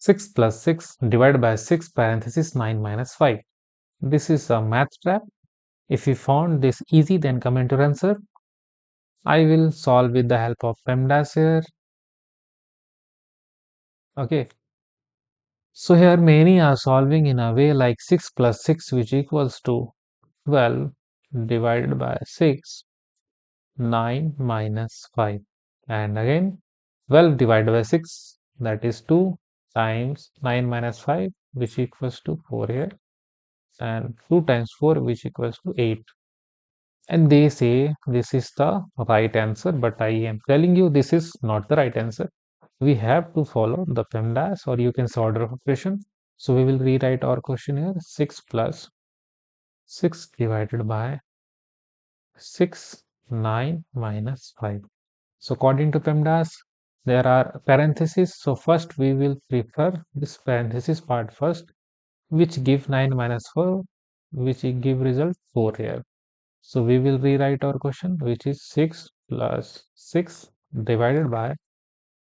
6 plus 6 divided by 6 parenthesis 9 minus 5. This is a math trap. If you found this easy, then comment your answer. I will solve with the help of PEMDAS here. Okay. So here many are solving in a way like 6 plus 6 which equals to 12 divided by 6, 9 minus 5. And again 12 divided by 6, that is 2 times 9 minus 5 which equals to 4 here, and 2 times 4 which equals to 8. And they say this is the right answer, but I am telling you this is not the right answer. We have to follow the PEMDAS, or you can say order of operation. So we will rewrite our question here. 6 plus 6 divided by 6, 9 minus 5. So according to PEMDAS, there are parentheses. So first we will prefer this parenthesis part first, which give 9 minus 4, which give result 4 here. So we will rewrite our question, which is 6 plus 6 divided by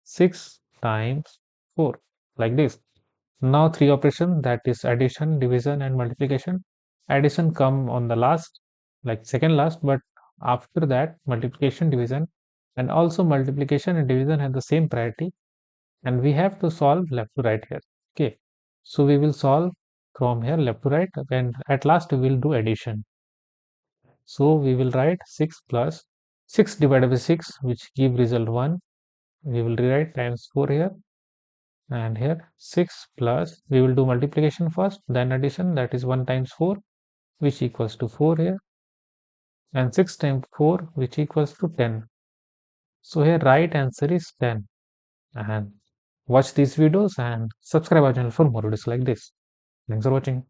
6 times 4, like this. Now three operation, that is addition, division and multiplication. Addition come on the last, like second last, but after that multiplication, division, and also multiplication and division have the same priority, and we have to solve left to right here. Okay, so we will solve from here left to right, and at last we will do addition. So we will write 6 plus 6 divided by 6, which give result 1. We will rewrite times 4 here, and here 6 plus, we will do multiplication first, then addition, that is 1 times 4, which equals to 4 here, and 6 times 4, which equals to 10. So here right answer is 10. And watch these videos and subscribe our channel for more videos like this. Thanks for watching.